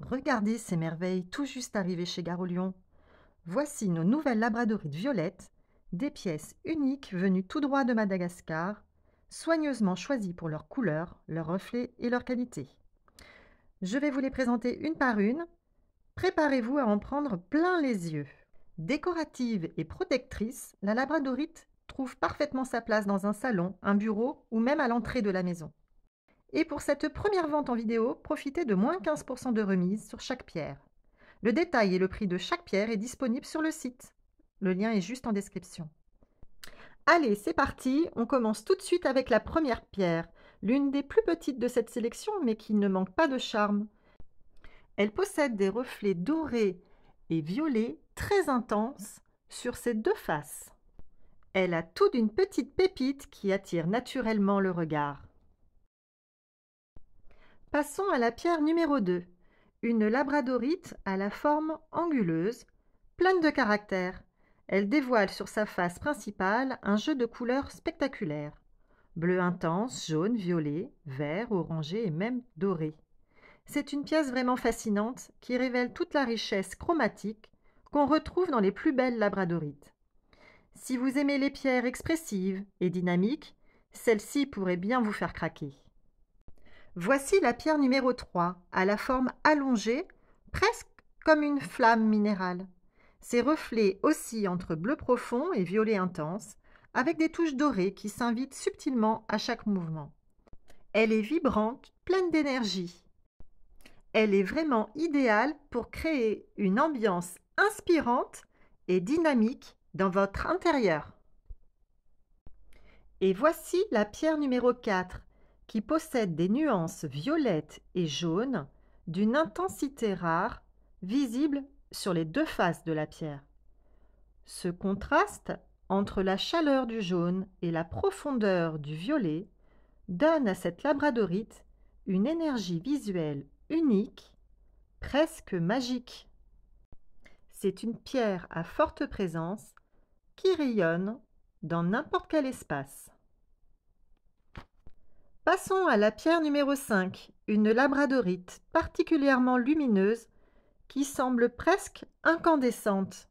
Regardez ces merveilles tout juste arrivées chez Gare au Lion. Voici nos nouvelles labradorites violettes, des pièces uniques venues tout droit de Madagascar, soigneusement choisies pour leur couleur, leur reflet et leur qualité. Je vais vous les présenter une par une. Préparez-vous à en prendre plein les yeux. Décorative et protectrice, la labradorite trouve parfaitement sa place dans un salon, un bureau ou même à l'entrée de la maison. Et pour cette première vente en vidéo, profitez de moins 15% de remise sur chaque pierre. Le détail et le prix de chaque pierre est disponible sur le site. Le lien est juste en description. Allez, c'est parti, on commence tout de suite avec la première pierre, l'une des plus petites de cette sélection mais qui ne manque pas de charme. Elle possède des reflets dorés et violets très intenses sur ses deux faces. Elle a tout d'une petite pépite qui attire naturellement le regard. Passons à la pierre numéro 2, une labradorite à la forme anguleuse, pleine de caractère. Elle dévoile sur sa face principale un jeu de couleurs spectaculaires. Bleu intense, jaune, violet, vert, orangé et même doré. C'est une pièce vraiment fascinante qui révèle toute la richesse chromatique qu'on retrouve dans les plus belles labradorites. Si vous aimez les pierres expressives et dynamiques, celle-ci pourrait bien vous faire craquer. Voici la pierre numéro 3, à la forme allongée, presque comme une flamme minérale. Ses reflets oscillent entre bleu profond et violet intense, avec des touches dorées qui s'invitent subtilement à chaque mouvement. Elle est vibrante, pleine d'énergie. Elle est vraiment idéale pour créer une ambiance inspirante et dynamique dans votre intérieur. Et voici la pierre numéro 4, qui possède des nuances violettes et jaunes d'une intensité rare, visible sur les deux faces de la pierre. Ce contraste entre la chaleur du jaune et la profondeur du violet donne à cette labradorite une énergie visuelle unique, presque magique. C'est une pierre à forte présence qui rayonne dans n'importe quel espace. Passons à la pierre numéro 5, une labradorite particulièrement lumineuse qui semble presque incandescente.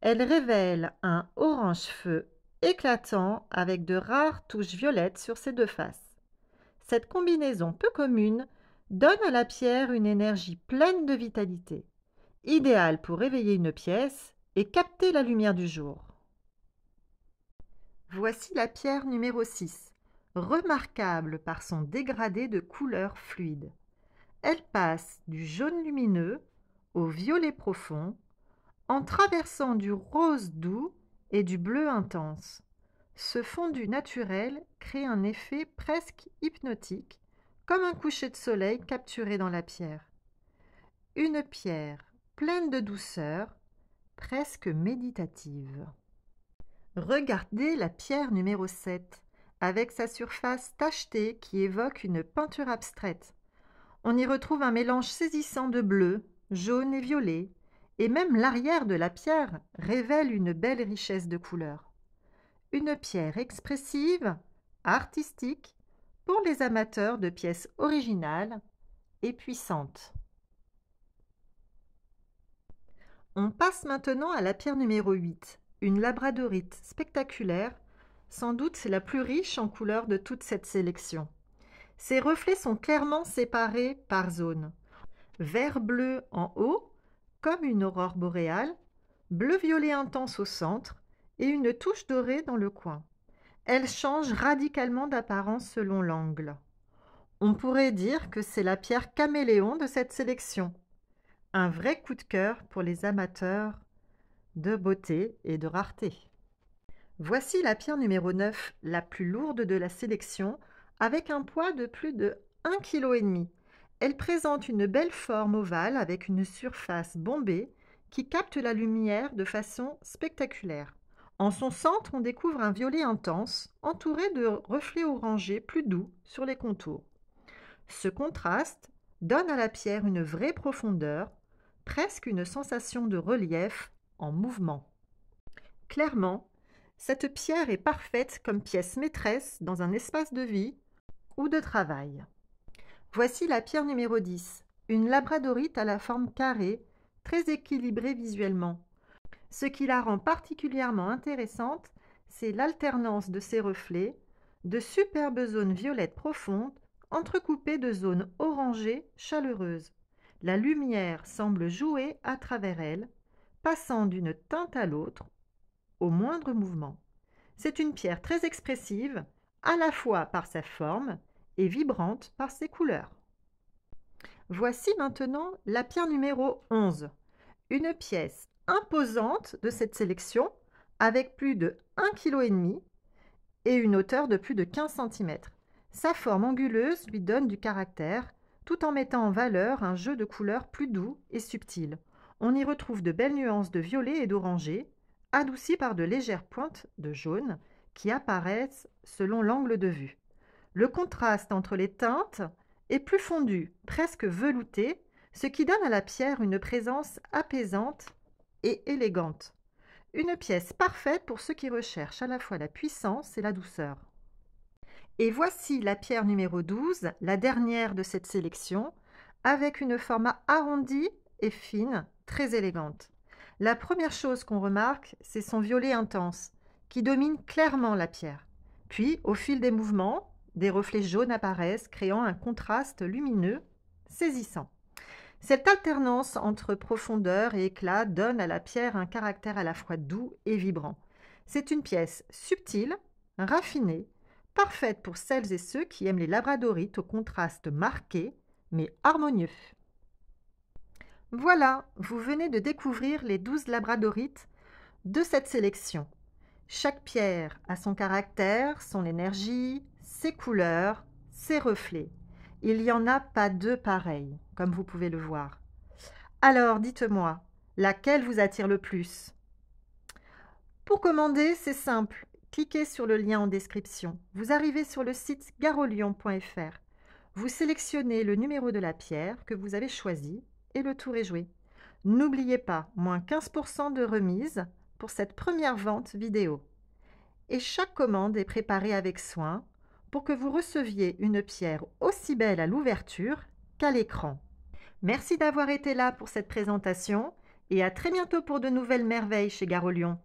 Elle révèle un orange feu éclatant avec de rares touches violettes sur ses deux faces. Cette combinaison peu commune donne à la pierre une énergie pleine de vitalité, idéale pour réveiller une pièce et capter la lumière du jour. Voici la pierre numéro 6, remarquable par son dégradé de couleurs fluides. Elle passe du jaune lumineux au violet profond, en traversant du rose doux et du bleu intense. Ce fondu naturel crée un effet presque hypnotique, comme un coucher de soleil capturé dans la pierre. Une pierre pleine de douceur, presque méditative. Regardez la pierre numéro 7, avec sa surface tachetée qui évoque une peinture abstraite. On y retrouve un mélange saisissant de bleu, jaune et violet, et même l'arrière de la pierre révèle une belle richesse de couleurs. Une pierre expressive, artistique, pour les amateurs de pièces originales et puissantes. On passe maintenant à la pierre numéro 8, une labradorite spectaculaire, sans doute la plus riche en couleurs de toute cette sélection. Ses reflets sont clairement séparés par zones. Vert-bleu en haut, comme une aurore boréale, bleu-violet intense au centre et une touche dorée dans le coin. Elle change radicalement d'apparence selon l'angle. On pourrait dire que c'est la pierre caméléon de cette sélection. Un vrai coup de cœur pour les amateurs de beauté et de rareté. Voici la pierre numéro 9, la plus lourde de la sélection, avec un poids de plus de 1,5 kg. Elle présente une belle forme ovale avec une surface bombée qui capte la lumière de façon spectaculaire. En son centre, on découvre un violet intense, entouré de reflets orangés plus doux sur les contours. Ce contraste donne à la pierre une vraie profondeur, presque une sensation de relief en mouvement. Clairement, cette pierre est parfaite comme pièce maîtresse dans un espace de vie ou de travail. Voici la pierre numéro 10, une labradorite à la forme carrée, très équilibrée visuellement. Ce qui la rend particulièrement intéressante, c'est l'alternance de ses reflets, de superbes zones violettes profondes, entrecoupées de zones orangées chaleureuses. La lumière semble jouer à travers elle, passant d'une teinte à l'autre, au moindre mouvement. C'est une pierre très expressive, à la fois par sa forme et vibrante par ses couleurs. Voici maintenant la pierre numéro 11, une pièce imposante de cette sélection avec plus de 1,5 kg et une hauteur de plus de 15 cm. Sa forme anguleuse lui donne du caractère tout en mettant en valeur un jeu de couleurs plus doux et subtil. On y retrouve de belles nuances de violet et d'orangé, adoucies par de légères pointes de jaune qui apparaissent selon l'angle de vue. Le contraste entre les teintes est plus fondu, presque velouté, ce qui donne à la pierre une présence apaisante et élégante. Une pièce parfaite pour ceux qui recherchent à la fois la puissance et la douceur. Et voici la pierre numéro 12, la dernière de cette sélection, avec une forme arrondie et fine, très élégante. La première chose qu'on remarque, c'est son violet intense, qui domine clairement la pierre. Puis, au fil des mouvements, des reflets jaunes apparaissent, créant un contraste lumineux, saisissant. Cette alternance entre profondeur et éclat donne à la pierre un caractère à la fois doux et vibrant. C'est une pièce subtile, raffinée, parfaite pour celles et ceux qui aiment les labradorites au contraste marqué, mais harmonieux. Voilà, vous venez de découvrir les 12 labradorites de cette sélection. Chaque pierre a son caractère, son énergie, ses couleurs, ses reflets. Il n'y en a pas deux pareils, comme vous pouvez le voir. Alors, dites-moi, laquelle vous attire le plus? Pour commander, c'est simple. Cliquez sur le lien en description. Vous arrivez sur le site garolion.fr. Vous sélectionnez le numéro de la pierre que vous avez choisi et le tour est joué. N'oubliez pas, moins 15% de remise pour cette première vente vidéo. Et chaque commande est préparée avec soin pour que vous receviez une pierre aussi belle à l'ouverture qu'à l'écran. Merci d'avoir été là pour cette présentation et à très bientôt pour de nouvelles merveilles chez Garolion.